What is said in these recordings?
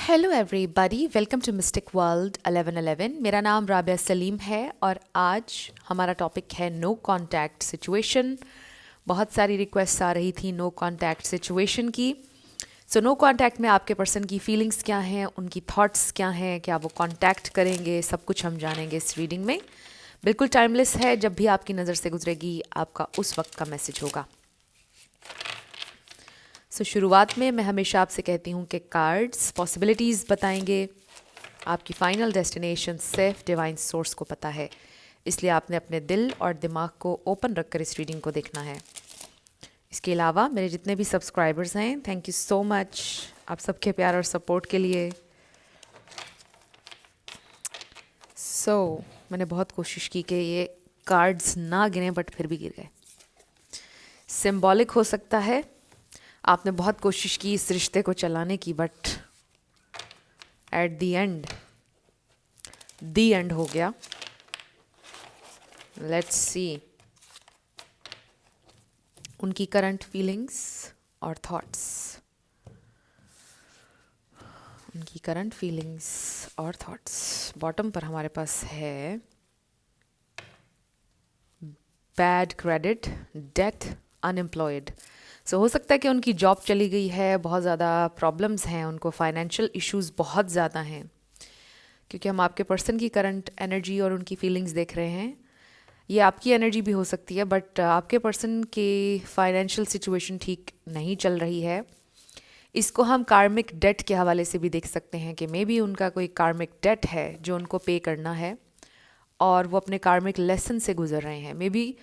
Hello everybody, welcome to mystic world 1111। मेरा नाम राबिया सलीम है और आज हमारा टॉपिक है नो कांटेक्ट सिचुएशन। बहुत सारी रिक्वेस्ट आ रही थी नो कांटेक्ट सिचुएशन की। सो नो कांटेक्ट में आपके पर्सन की फीलिंग्स क्या हैं, उनकी थॉट्स क्या हैं, क्या वो कांटेक्ट करेंगे, सब कुछ हम जानेंगे इस रीडिंग में। बिल्कुल टाइमलेस है, जब भी आपकी नज़र से गुजरेगी आपका उस वक्त का मैसेज होगा। शुरुआत में मैं हमेशा आपसे कहती हूँ कि कार्ड्स पॉसिबिलिटीज़ बताएंगे। आपकी फाइनल डेस्टिनेशन सिर्फ डिवाइन सोर्स को पता है, इसलिए आपने अपने दिल और दिमाग को ओपन रखकर इस रीडिंग को देखना है। इसके अलावा मेरे जितने भी सब्सक्राइबर्स हैं, थैंक यू सो मच आप सबके प्यार और सपोर्ट के लिए। मैंने बहुत कोशिश की कि ये कार्ड्स ना गिने, बट फिर भी गिर गए। सिंबॉलिक हो सकता है, आपने बहुत कोशिश की इस रिश्ते को चलाने की, बट एट द एंड हो गया। लेट्स सी उनकी करंट फीलिंग्स और थॉट्स। उनकी करंट फीलिंग्स और थॉट्स। बॉटम पर हमारे पास है बैड क्रेडिट, डेथ, अनएम्प्लॉयड। हो सकता है कि उनकी जॉब चली गई है, बहुत ज़्यादा प्रॉब्लम्स हैं, उनको फाइनेंशियल इश्यूज बहुत ज़्यादा हैं, क्योंकि हम आपके पर्सन की करंट एनर्जी और उनकी फीलिंग्स देख रहे हैं। ये आपकी एनर्जी भी हो सकती है, बट आपके पर्सन की फाइनेंशियल सिचुएशन ठीक नहीं चल रही है। इसको हम कार्मिक डेट के हवाले से भी देख सकते हैं कि मे बी उनका कोई कार्मिक डेट है जो उनको पे करना है और वो अपने कार्मिक लेसन से गुजर रहे हैं। मे बी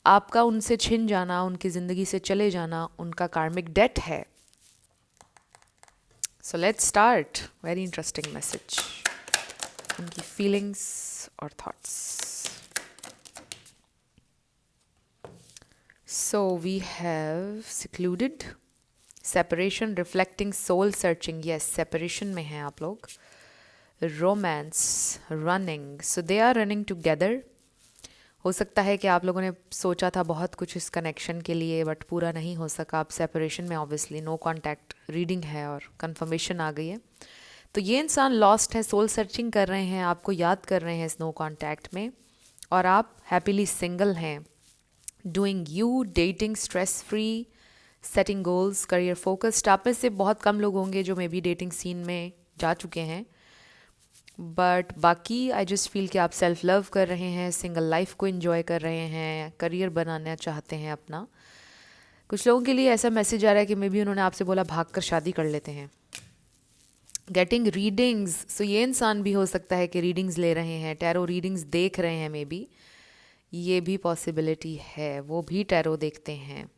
आपका उनसे छिन जाना, उनकी ज़िंदगी से चले जाना उनका कार्मिक डेट है। So let's start. Very interesting message, उनकी फीलिंग्स और thoughts. So we have secluded, separation, reflecting, soul searching. Yes, separation में हैं आप लोग। Romance, running. So they are running together. हो सकता है कि आप लोगों ने सोचा था बहुत कुछ इस कनेक्शन के लिए, बट पूरा नहीं हो सका। आप सेपरेशन में, ऑब्वियसली नो कांटेक्ट रीडिंग है और कंफर्मेशन आ गई है। तो ये इंसान लॉस्ट है, सोल सर्चिंग कर रहे हैं, आपको याद कर रहे हैं इस नो कांटेक्ट में, और आप हैप्पीली सिंगल हैं। Doing you, dating, stress free, setting goals, career focused. आप में से बहुत कम लोग होंगे जो मे बी डेटिंग सीन में जा चुके हैं, बट बाकी आई जस्ट फील कि आप सेल्फ लव कर रहे हैं, सिंगल लाइफ को एंजॉय कर रहे हैं, करियर बनाना चाहते हैं अपना। कुछ लोगों के लिए ऐसा मैसेज आ रहा है कि मे बी उन्होंने आपसे बोला भाग कर शादी कर लेते हैं। Getting readings. सो ये इंसान भी हो सकता है कि रीडिंग्स ले रहे हैं, टैरो रीडिंग्स देख रहे हैं, मे बी ये भी पॉसिबिलिटी है, वो भी टैरो देखते हैं।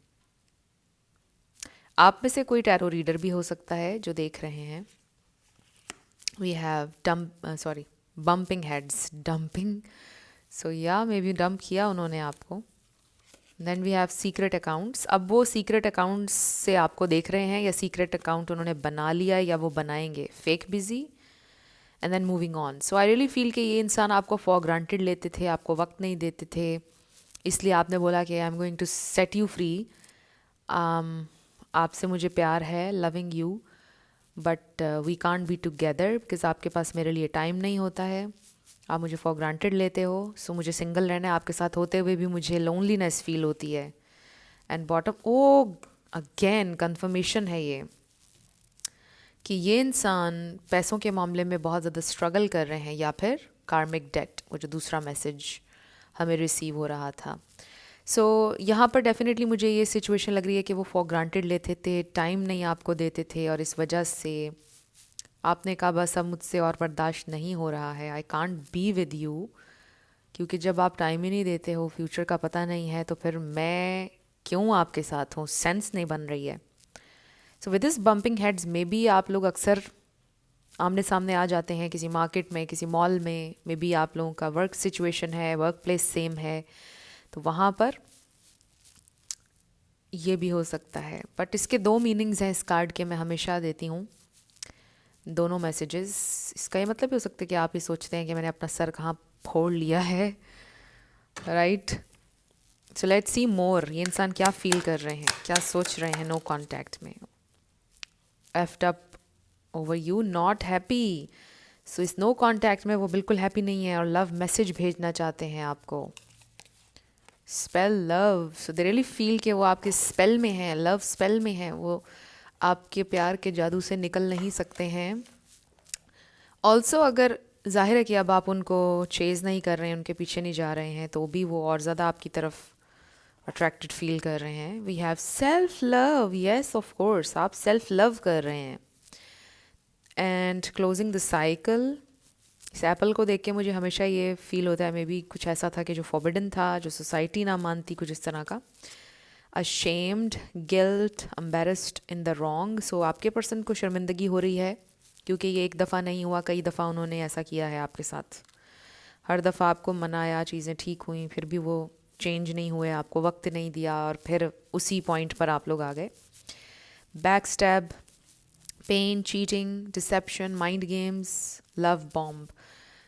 आप में से कोई टैरो रीडर भी हो सकता है जो देख रहे हैं। We have bumping heads, dumping. So या मे बी डंप किया उन्होंने आपको। Then we have secret accounts. अब वो सीक्रेट अकाउंट्स से आपको देख रहे हैं, या सीक्रेट अकाउंट उन्होंने बना लिया या वो बनाएंगे। Fake busy and then moving on. So I really feel कि ये इंसान आपको फॉर ग्रांटेड लेते थे, आपको वक्त नहीं देते थे, इसलिए आपने बोला कि I am going to set you free. आपसे मुझे प्यार है, loving you, but we can't be together because आपके पास मेरे लिए टाइम नहीं होता है, आप मुझे फॉर ग्रांटेड लेते हो। सो मुझे सिंगल रहना है, आपके साथ होते हुए भी मुझे लोनलीनेस फील होती है। And bottom, oh again confirmation है ये कि ये इंसान पैसों के मामले में बहुत ज़्यादा स्ट्रगल कर रहे हैं, या फिर कार्मिक डेट, वो जो दूसरा मैसेज हमें रिसीव हो रहा था। यहाँ पर डेफिनेटली मुझे ये सिचुएशन लग रही है कि वो फॉर ग्रांटेड लेते थे, टाइम नहीं आपको देते थे, और इस वजह से आपने कहा बस अब मुझसे और बर्दाश्त नहीं हो रहा है, I can't be with you. क्योंकि जब आप टाइम ही नहीं देते हो, फ्यूचर का पता नहीं है, तो फिर मैं क्यों आपके साथ हूँ, सेंस नहीं बन रही है। So with this bumping heads, may be आप लोग अक्सर आमने सामने आ जाते हैं किसी मार्केट में, किसी मॉल में। मे बी आप लोगों का वर्क सिचुएशन है, वर्क प्लेस सेम है, तो वहाँ पर ये भी हो सकता है। बट इसके दो मीनिंग्स हैं इस कार्ड के, मैं हमेशा देती हूँ दोनों मैसेजेस। इसका ये मतलब भी हो सकता है कि आप ही सोचते हैं कि मैंने अपना सर कहाँ फोड़ लिया है, राइट। सो लेट्स सी मोर, ये इंसान क्या फील कर रहे हैं, क्या सोच रहे हैं नो कांटेक्ट में। Effed up over you not happy. So इस नो कॉन्टैक्ट में वो बिल्कुल हैप्पी नहीं है और लव मैसेज भेजना चाहते हैं आपको. Spell love. So they really feel कि वो आपके स्पेल में है, लव स्पेल में है. वो आपके प्यार के जादू से निकल नहीं सकते हैं. ऑल्सो अगर जाहिर है कि अब आप उनको चेज़ नहीं कर रहे हैं, उनके पीछे नहीं जा रहे हैं, तो भी वो और ज़्यादा आपकी तरफ अट्रैक्टेड फील कर रहे हैं. We have self love. Yes of course आप सेल्फ लव कर रहे हैं. And closing the cycle. इस एप्पल को देख के मुझे हमेशा ये फील होता है मे बी कुछ ऐसा था कि जो फॉरबिडन था, जो सोसाइटी ना मानती, कुछ इस तरह का. Ashamed, guilt, embarrassed, in the wrong. So आपके पर्सन को शर्मिंदगी हो रही है क्योंकि ये एक दफ़ा नहीं हुआ, कई दफ़ा उन्होंने ऐसा किया है आपके साथ. हर दफ़ा आपको मनाया, चीज़ें ठीक हुई, फिर भी वो चेंज नहीं हुए, आपको वक्त नहीं दिया और फिर उसी पॉइंट पर आप लोग आ गए. Back stab, pain, cheating, deception, mind games, love bomb.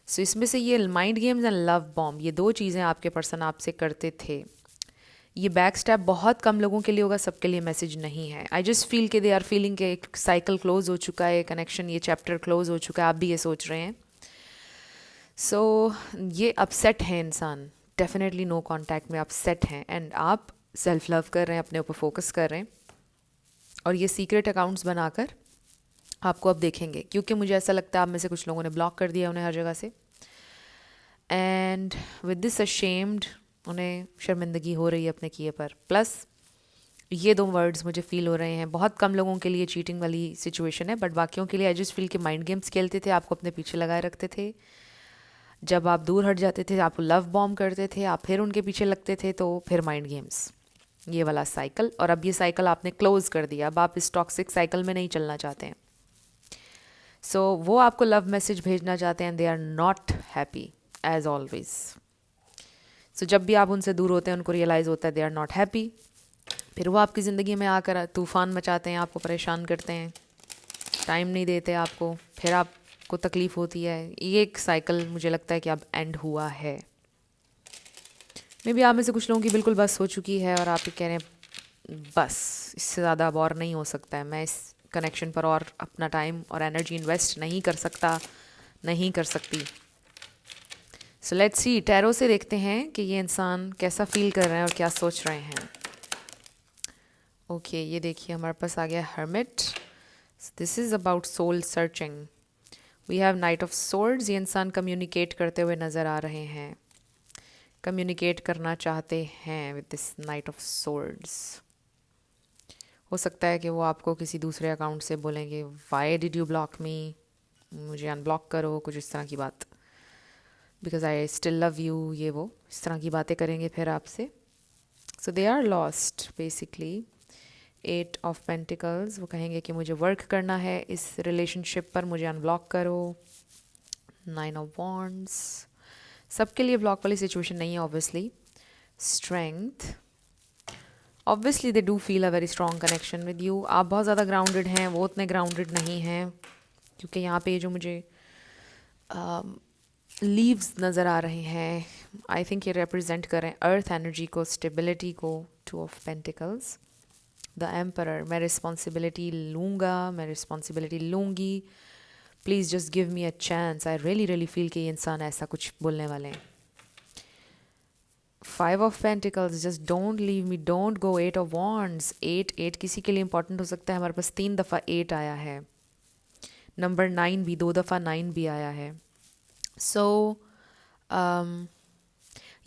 So इसमें से ये mind games and love bomb, ये दो चीज़ें आपके पर्सन आपसे करते थे. ये बैक स्टैप बहुत कम लोगों के लिए होगा, सबके लिए मैसेज नहीं है. आई जस्ट फील के दे आर फीलिंग के एक साइकिल क्लोज हो चुका है, कनेक्शन, ये चैप्टर क्लोज हो चुका है. आप भी ये सोच रहे हैं. सो ये अपसेट है इंसान. डेफिनेटली नो कॉन्टैक्ट में अपसेट हैं एंड आप सेल्फ लव कर रहे हैं, अपने ऊपर फोकस कर रहे हैं. और ये सीक्रेट अकाउंट्स बनाकर आपको अब देखेंगे, क्योंकि मुझे ऐसा लगता है आप में से कुछ लोगों ने ब्लॉक कर दिया उन्हें हर जगह से. एंड विद दिस अशेम्ड, उन्हें शर्मिंदगी हो रही है अपने किए पर. प्लस ये दो वर्ड्स मुझे फील हो रहे हैं. बहुत कम लोगों के लिए चीटिंग वाली सिचुएशन है, बट बाकियों के लिए आई जस्ट फील कि माइंड गेम्स खेलते थे, आपको अपने पीछे लगाए रखते थे. जब आप दूर हट जाते थे आपको लव बॉम्ब करते थे, आप फिर उनके पीछे लगते थे, तो फिर माइंड गेम्स, ये वाला साइकिल. और अब ये साइकिल आपने क्लोज कर दिया, अब आप इस टॉक्सिक साइकिल में नहीं चलना चाहते हैं. सो वो आपको लव मैसेज भेजना चाहते हैं. They are not happy as always. So जब भी आप उनसे दूर होते हैं उनको रियलाइज़ होता है दे आर नॉट हैप्पी. फिर वो आपकी ज़िंदगी में आकर तूफ़ान मचाते हैं, आपको परेशान करते हैं, टाइम नहीं देते आपको, फिर आपको तकलीफ़ होती है. ये एक साइकिल मुझे लगता है कि अब एंड हुआ है. मे बी आप में से कुछ लोगों की बिल्कुल बस हो चुकी है और आप ये कह रहे हैं बस इससे ज़्यादा अब और नहीं हो सकता है, मैं इस कनेक्शन पर और अपना टाइम और एनर्जी इन्वेस्ट नहीं कर सकता, नहीं कर सकती. सो लेट्स सी, टैरो से देखते हैं कि ये इंसान कैसा फील कर रहे हैं और क्या सोच रहे हैं. ओके, ये देखिए हमारे पास आ गया hermit. This is about soul searching. We have knight of swords. ये इंसान कम्युनिकेट करते हुए नज़र आ रहे हैं, कम्युनिकेट करना चाहते हैं with this night of swords. हो सकता है कि वो आपको किसी दूसरे अकाउंट से बोलेंगे why did you block me, मुझे अनब्लॉक करो, कुछ इस तरह की बात, because I still love you, ये वो इस तरह की बातें करेंगे फिर आपसे. So they are lost basically. 8 of pentacles, वो कहेंगे कि मुझे वर्क करना है इस रिलेशनशिप पर, मुझे अनब्लॉक करो. 9 ऑफ वॉन्ड्स, सबके लिए ब्लॉक वाली सिचुएशन नहीं है obviously. Strength, obviously they do feel a very strong connection with you. आप बहुत ज़्यादा ग्राउंडेड हैं, वो उतने ग्राउंडेड नहीं हैं, क्योंकि यहाँ पे जो मुझे लीव्स नज़र आ रहे हैं, आई थिंक ये रिप्रेजेंट कर रहे हैं अर्थ एनर्जी को, स्टेबिलिटी को. 2 ऑफ पेंटिकल्स, द एम्परर, मैं रिस्पॉन्सिबिलिटी लूँगा, मैं रिस्पॉन्सिबिलिटी लूँगी, please just give me a chance. I really really feel कि ये इंसान ऐसा कुछ बोलने वाले हैं. 5 of pentacles, just don't leave me, don't go. 8 of wands, 8 किसी के लिए इंपॉर्टेंट हो सकता है. हमारे पास 3 दफ़ा 8 आया है. नंबर 9 भी 2 दफ़ा 9 भी आया है. सो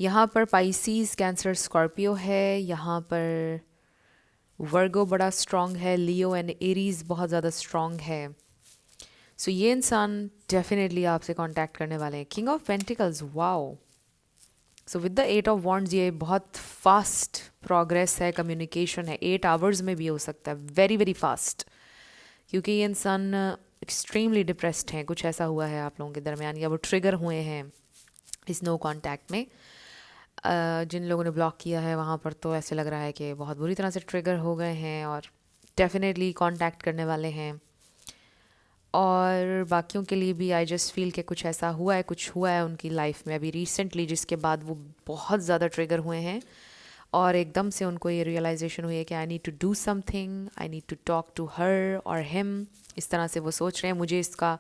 यहाँ पर पाइसीज, कैंसर, स्कॉर्पियो है. यहाँ पर वर्गो बड़ा स्ट्रॉन्ग है. लियो एंड एरीज बहुत ज़्यादा स्ट्रॉन्ग है. सो ये इंसान डेफिनेटली आपसे कांटेक्ट करने वाले हैं. King of pentacles, wow. So with the 8 of wands ये बहुत फास्ट प्रोग्रेस है, कम्युनिकेशन है. 8 आवर्स में भी हो सकता है, वेरी वेरी फास्ट, क्योंकि ये इंसान एक्सट्रीमली डिप्रेस्ड हैं. कुछ ऐसा हुआ है आप लोगों के दरमियान, या वो ट्रिगर हुए हैं इस नो कॉन्टैक्ट में. जिन लोगों ने ब्लॉक किया है वहाँ पर तो ऐसे लग रहा है कि बहुत बुरी तरह से ट्रिगर हो गए हैं और डेफिनेटली कांटेक्ट करने वाले हैं. और बाकियों के लिए भी आई जस्ट फील कि कुछ ऐसा कुछ हुआ है उनकी लाइफ में अभी रिसेंटली, जिसके बाद वो बहुत ज़्यादा ट्रिगर हुए हैं और एकदम से उनको ये रियलाइजेशन हुई है कि I need to do something, I need to talk to her और हिम। इस तरह से वो सोच रहे हैं मुझे इसका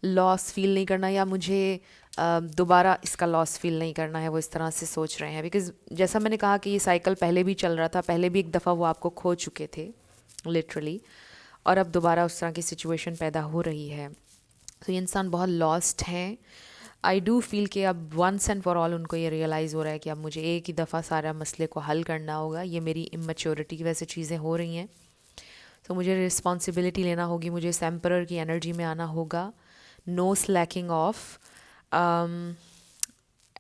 लॉस फील नहीं करना, या मुझे दोबारा इसका लॉस फील नहीं करना है, वो इस तरह से सोच रहे हैं। बिकॉज जैसा मैंने कहा कि ये साइकिल पहले भी चल रहा था, पहले भी एक दफ़ा वो आपको खो चुके थे लिटरली, और अब दोबारा उस तरह की सिचुएशन पैदा हो रही है। तो ये इंसान बहुत लॉस्ट हैं। आई डू फील कि अब वंस एंड फॉर ऑल उनको ये रियलाइज़ हो रहा है कि अब मुझे एक ही दफ़ा सारा मसले को हल करना होगा, ये मेरी इमेच्योरिटी की वजह से चीज़ें हो रही हैं। तो मुझे रिस्पॉन्सिबिलिटी लेना होगी, मुझे इस एम्परर की एनर्जी में आना होगा, no slacking off,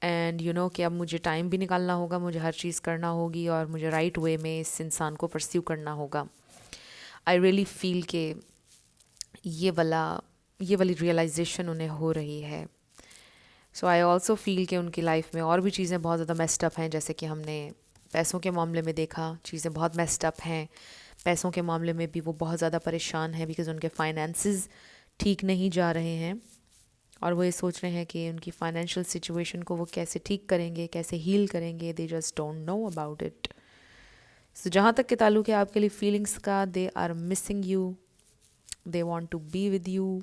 and you know कि अब मुझे टाइम भी निकालना होगा, मुझे हर चीज़ करना होगी और मुझे राइट वे में इस इंसान को परस्यू करना होगा। आई रियली फील कि ये वाली रियलाइजेशन उन्हें हो रही है। सो आई ऑल्सो फील कि उनकी लाइफ में और भी चीज़ें बहुत ज़्यादा मेस्ड अप हैं, जैसे कि हमने पैसों के मामले में देखा चीज़ें बहुत मेस्ड अप हैं। पैसों के मामले में भी वो बहुत ज़्यादा परेशान हैं बिकॉज़ उनके फाइनेंसेस ठीक नहीं जा रहे हैं, और वो ये सोच रहे हैं कि उनकी फाइनेंशियल सिचुएशन को वो कैसे ठीक करेंगे, कैसे हील करेंगे। They just don't know about it. So जहाँ तक के ताल्लुक है आपके लिए फीलिंग्स का, they are missing you, they want to be with you,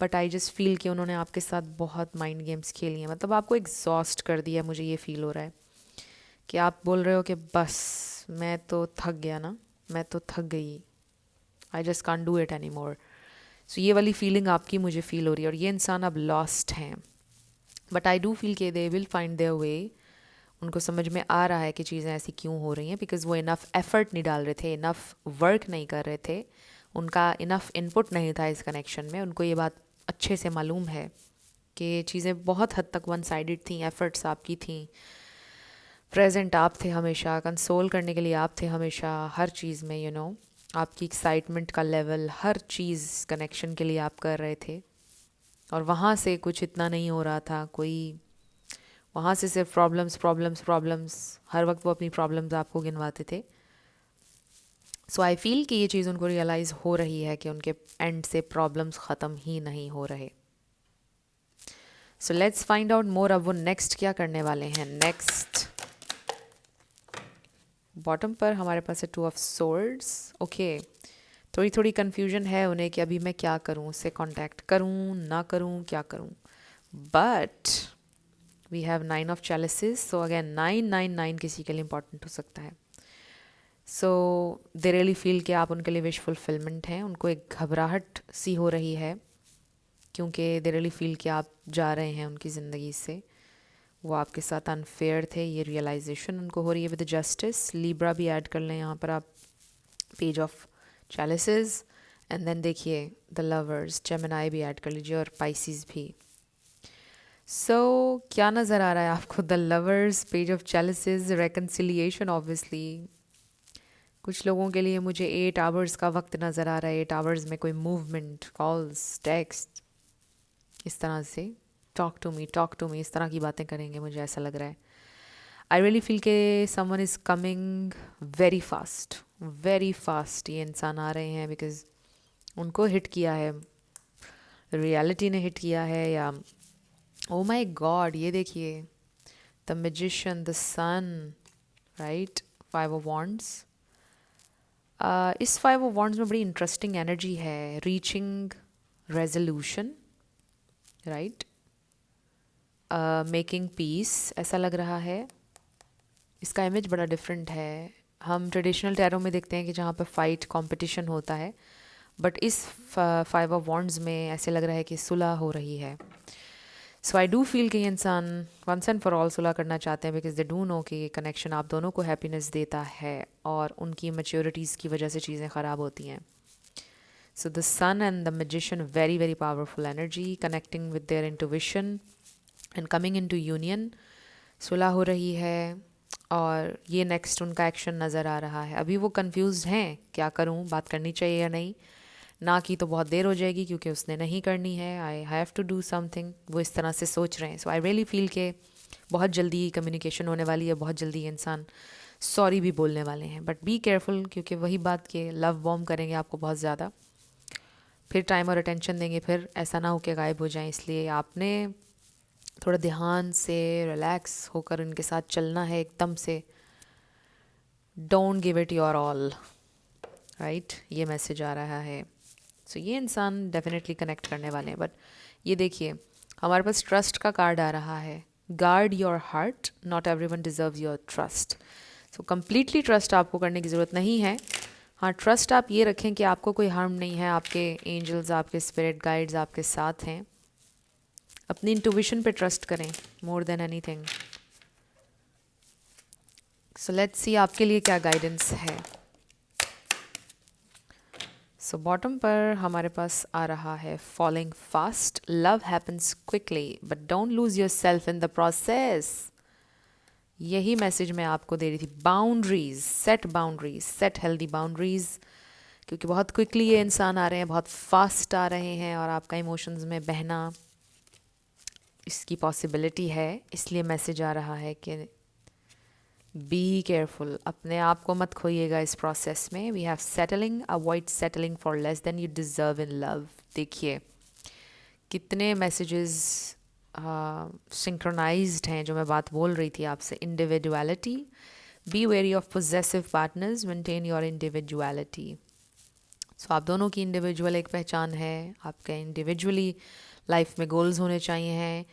but I just feel कि उन्होंने आपके साथ बहुत माइंड गेम्स खेली हैं, मतलब आपको एग्जॉस्ट कर दिया। मुझे ये फील हो रहा है कि आप बोल रहे हो कि बस मैं तो थक गया ना, मैं तो थक गई, I just can't do it any more. So ये वाली फीलिंग आपकी मुझे फील हो रही है, और ये इंसान अब लॉस्ट हैं। बट आई डू फील कि they will find their way. उनको समझ में आ रहा है कि चीज़ें ऐसी क्यों हो रही हैं, बिकॉज वो इनफ एफर्ट नहीं डाल रहे थे, इनफ वर्क नहीं कर रहे थे, उनका इनफ इनपुट नहीं था इस कनेक्शन में। उनको ये बात अच्छे से मालूम है कि चीज़ें बहुत हद तक वन साइडेड थी, एफर्ट्स आपकी थी, प्रेजेंट आप थे हमेशा, कंसोल करने के लिए आप थे हमेशा हर चीज़ में, यू नो आपकी एक्साइटमेंट का लेवल, हर चीज़ कनेक्शन के लिए आप कर रहे थे, और वहाँ से कुछ इतना नहीं हो रहा था, कोई वहाँ से सिर्फ प्रॉब्लम्स प्रॉब्लम्स प्रॉब्लम्स, हर वक्त वो अपनी प्रॉब्लम्स आपको गिनवाते थे। सो आई फील कि ये चीज़ उनको रियलाइज़ हो रही है कि उनके एंड से प्रॉब्लम्स ख़त्म ही नहीं हो रहे। So let's find out more. अब वो नेक्स्ट क्या करने वाले हैं। नेक्स्ट बॉटम पर हमारे पास है 2 ऑफ सोर्ड्स। ओके, थोड़ी थोड़ी कन्फ्यूजन है उन्हें कि अभी मैं क्या करूँ, उससे कांटेक्ट करूँ ना करूँ, क्या करूँ। But we have 9 of chalices, so again 999 किसी के लिए इंपॉर्टेंट हो सकता है। सो दे रियली फील कि आप उनके लिए विश फुलफिलमेंट हैं। उनको एक घबराहट सी हो रही है क्योंकि दे रियली फील कि आप जा रहे हैं उनकी ज़िंदगी से, वो आपके साथ अनफेयर थे, ये रियलाइजेशन उनको हो रही है विद जस्टिस। लिब्रा भी ऐड कर लें यहाँ पर आप, पेज ऑफ चैलिसेस, एंड देन देखिए द लवर्स, जेमिनाई भी ऐड कर लीजिए, और पाइसिस भी। सो क्या नज़र आ रहा है आपको। The lovers, page of chalices, reconciliation obviously. कुछ लोगों के लिए मुझे 8 आवर्स का वक्त नज़र आ रहा है। 8 आवर्स में कोई मूवमेंट, कॉल्स, टेक्स्ट, इस तरह से टॉक टू मी, इस तरह की बातें करेंगे, मुझे ऐसा लग रहा है। आई रियली फील के someone is coming very fast. ये इंसान आ रहे हैं बिकॉज उनको हिट किया है, रियलिटी ने हिट किया है, या ओ माई गॉड, ये देखिए the magician, the sun, right, 5 of wands. इस 5 ऑफ वॉन्ड्स में बड़ी इंटरेस्टिंग एनर्जी है, reaching resolution, right, making peace, ऐसा लग रहा है। इसका इमेज बड़ा डिफरेंट है। हम ट्रेडिशनल टैरो में देखते हैं कि जहाँ पर फाइट कंपटीशन होता है, बट इस 5 ऑफ वॉन्ड्स में ऐसे लग रहा है कि सुलह हो रही है। सो आई डू फील कि ये इंसान वंस एंड फॉर ऑल सुलह करना चाहते हैं बिकॉज दे डू नो कि ये कनेक्शन आप दोनों को हैप्पीनेस देता है, और उनकी मैच्योरिटीज़ की वजह से चीज़ें ख़राब होती हैं। So the sun and the magician, very very powerful energy, connecting with their intuition and coming into union. सुलह हो रही है, और ये नेक्स्ट उनका एक्शन नज़र आ रहा है। अभी वो कंफ्यूज्ड हैं, क्या करूं, बात करनी चाहिए या नहीं। ना की तो बहुत देर हो जाएगी क्योंकि उसने नहीं करनी है, I have to do something, वो इस तरह से सोच रहे हैं। सो आई रियली फील के बहुत जल्दी कम्युनिकेशन होने वाली है, बहुत जल्दी इंसान सॉरी भी बोलने वाले हैं। बट बी केयरफुल, क्योंकि वही बात के लव बॉम्ब करेंगे आपको बहुत ज़्यादा, फिर टाइम और अटेंशन देंगे, फिर ऐसा ना हो कि गायब हो जाए। इसलिए आपने थोड़ा ध्यान से रिलैक्स होकर इनके साथ चलना है एकदम से, don't give it your all, right, ये मैसेज आ रहा है। सो ये इंसान डेफिनेटली कनेक्ट करने वाले हैं। बट ये देखिए, हमारे पास ट्रस्ट का कार्ड आ रहा है। Guard your heart, not everyone deserves your trust. So completely trust आपको करने की ज़रूरत नहीं है। हाँ, ट्रस्ट आप ये रखें कि आपको कोई हार्म नहीं है, आपके एंजल्स, आपके स्पिरिट गाइड्स आपके साथ हैं। अपनी इंट्यूशन पे ट्रस्ट करें more than anything. So let's see आपके लिए क्या गाइडेंस है। सो बॉटम पर हमारे पास आ रहा है following fast, love happens quickly but don't lose your self in the process. यही मैसेज मैं आपको दे रही थी। बाउंड्रीज, सेट हेल्दी बाउंड्रीज, क्योंकि बहुत क्विकली ये इंसान आ रहे हैं, बहुत फास्ट आ रहे हैं और आपका इमोशंस में बहना इसकी पॉसिबिलिटी है। इसलिए मैसेज आ रहा है कि बी केयरफुल, अपने आप को मत खोइएगा इस प्रोसेस में। We have settling, avoid settling for less than you deserve in love. देखिए कितने मैसेजेस सिंक्रोनाइज्ड हैं जो मैं बात बोल रही थी आपसे। Individuality, be very of possessive partners, maintain your individuality. So आप दोनों की इंडिविजुअल एक पहचान है, आपके इंडिविजुअली लाइफ में गोल्स होने चाहिए हैं।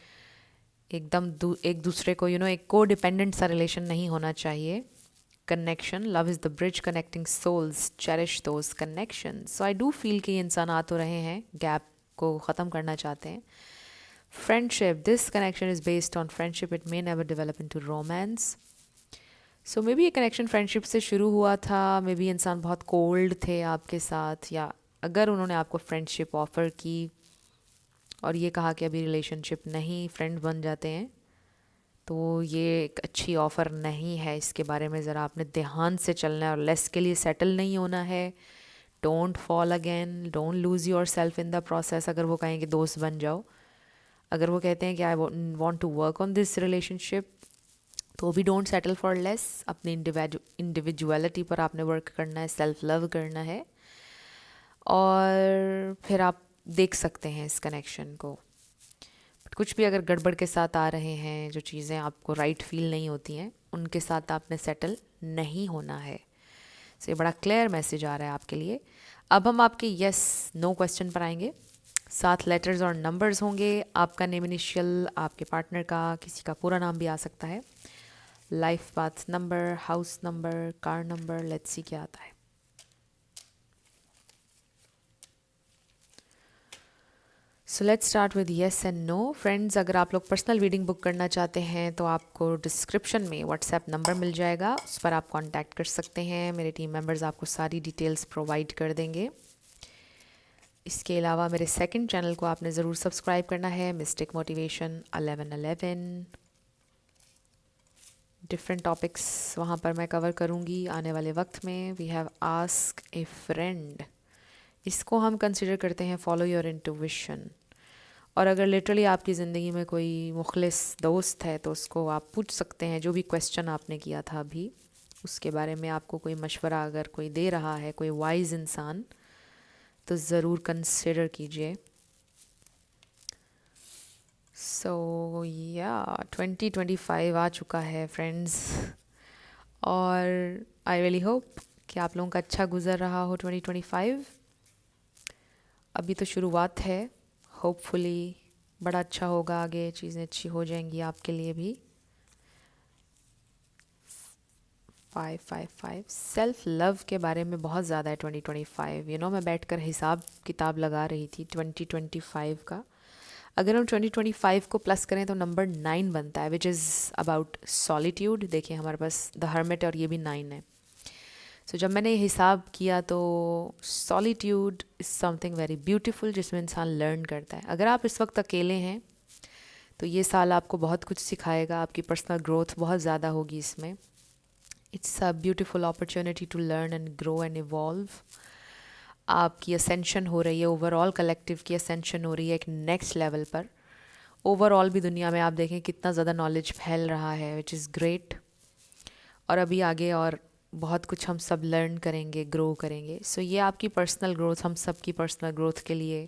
एकदम एक दूसरे को एक को डिपेंडेंट सा रिलेशन नहीं होना चाहिए। Connection, love is the bridge connecting souls, cherish those connection. So I do feel कि ये इंसान आ तो रहे हैं, गैप को ख़त्म करना चाहते हैं। Friendship, this connection is based on friendship, it may never develop into romance. So may be ये कनेक्शन फ्रेंडशिप से शुरू हुआ था, मे बी इंसान बहुत कोल्ड थे आपके साथ, या अगर उन्होंने आपको फ्रेंडशिप ऑफ़र की और ये कहा कि अभी रिलेशनशिप नहीं, फ्रेंड बन जाते हैं, तो ये एक अच्छी ऑफ़र नहीं है। इसके बारे में ज़रा आपने ध्यान से चलना है और लेस के लिए सेटल नहीं होना है। Don't fall again, don't lose your self in the process. अगर वो कहें कि दोस्त बन जाओ, अगर वो कहते हैं कि I want to work on this relationship, तो भी डोंट सेटल फॉर लेस। अपनी इंडिविजुअलिटी पर आपने वर्क करना है, सेल्फ लव करना है, और फिर आप देख सकते हैं इस कनेक्शन को। कुछ भी अगर गड़बड़ के साथ आ रहे हैं, जो चीज़ें आपको राइट फील नहीं होती हैं, उनके साथ आपने सेटल नहीं होना है। सो ये बड़ा क्लियर मैसेज आ रहा है आपके लिए। अब हम आपके यस नो क्वेश्चन पर आएंगे। 7 लेटर्स और नंबर्स होंगे, आपका नेम इनिशियल, आपके पार्टनर का, किसी का पूरा नाम भी आ सकता है, life path number, house number, car number. Let's see क्या आता है। So let's start with yes and no. Friends, अगर आप लोग पर्सनल रीडिंग बुक करना चाहते हैं तो आपको डिस्क्रिप्शन में व्हाट्सएप नंबर मिल जाएगा, उस पर आप कांटेक्ट कर सकते हैं। मेरे टीम मेंबर्स आपको सारी डिटेल्स प्रोवाइड कर देंगे। इसके अलावा मेरे सेकंड चैनल को आपने ज़रूर सब्सक्राइब करना है, मिस्टिक मोटिवेशन 1111। डिफरेंट टॉपिक्स वहाँ पर मैं कवर करूँगी आने वाले वक्त में। We have ask a friend, इसको हम कंसिडर करते हैं फॉलो योर इंट्यूशन। और अगर लिटरली आपकी ज़िंदगी में कोई मुखलिस दोस्त है तो उसको आप पूछ सकते हैं जो भी क्वेश्चन आपने किया था अभी, उसके बारे में आपको कोई मशवरा अगर कोई दे रहा है, कोई वाइज इंसान, तो ज़रूर कंसिडर कीजिए। सो या 2025 आ चुका है फ्रेंड्स, और आई रियली होप कि आप लोगों का अच्छा गुजर रहा हो 2025। अभी तो शुरुआत है, होपफुली बड़ा अच्छा होगा, आगे चीज़ें अच्छी हो जाएंगी आपके लिए भी। 555 सेल्फ लव के बारे में बहुत ज़्यादा है 2025। मैं बैठकर हिसाब किताब लगा रही थी 2025 का। अगर हम 2025 को प्लस करें तो नंबर 9 बनता है, विच इज़ अबाउट सॉलिट्यूड। देखिए हमारे पास द हर्मिट और ये भी 9 है। सो जब मैंने ये हिसाब किया तो solitude is something very beautiful, जिसमें इंसान लर्न करता है। अगर आप इस वक्त अकेले हैं तो ये साल आपको बहुत कुछ सिखाएगा, आपकी पर्सनल ग्रोथ बहुत ज़्यादा होगी इसमें। It's a beautiful opportunity to learn and grow and evolve. आपकी असेंशन हो रही है, ओवरऑल कलेक्टिव की असेंशन हो रही है एक नेक्स्ट लेवल पर। ओवरऑल भी दुनिया में आप देखें कितना ज़्यादा नॉलेज फैल रहा है, विच इज़ ग्रेट। और अभी आगे और बहुत कुछ हम सब लर्न करेंगे, ग्रो करेंगे। सो ये आपकी पर्सनल ग्रोथ, हम सब की पर्सनल ग्रोथ के लिए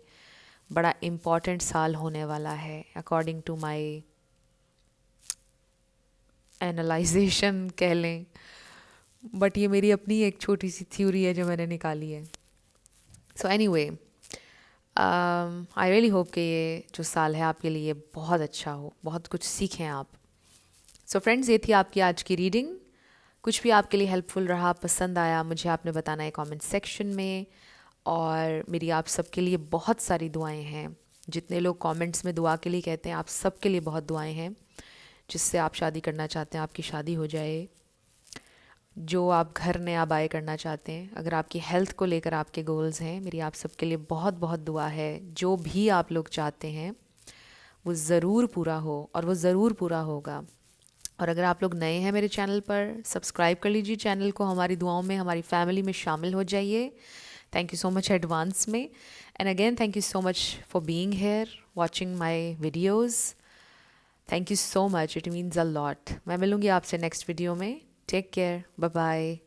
बड़ा इम्पॉर्टेंट साल होने वाला है, अकॉर्डिंग टू माई एनालाइजेशन कह लें। बट ये मेरी अपनी एक छोटी सी थ्योरी है जो मैंने निकाली है. So anyway, I really hope कि ये जो साल है आपके लिए बहुत अच्छा हो, बहुत कुछ सीखें आप. सो फ्रेंड्स, ये थी आपकी आज की रीडिंग. कुछ भी आपके लिए हेल्पफुल रहा, पसंद आया, मुझे आपने बताना है कमेंट सेक्शन में. और मेरी आप सबके लिए बहुत सारी दुआएं हैं. जितने लोग कमेंट्स में दुआ के लिए कहते हैं, आप सबके लिए बहुत दुआएं हैं. जिससे आप शादी करना चाहते हैं आपकी शादी हो जाए, जो आप घर नया बाय करना चाहते हैं, अगर आपकी हेल्थ को लेकर आपके गोल्स हैं, मेरी आप सबके लिए बहुत बहुत दुआ है. जो भी आप लोग चाहते हैं वो ज़रूर पूरा हो, और वो ज़रूर पूरा होगा. और अगर आप लोग नए हैं मेरे चैनल पर, सब्सक्राइब कर लीजिए चैनल को. हमारी दुआओं में, हमारी फैमिली में शामिल हो जाइए. Thank you so much advance में. And again thank you so much for being here, watching my videos. Thank you so much, it means a lot. मैं मिलूँगी आपसे नेक्स्ट वीडियो में. Take care, bye bye.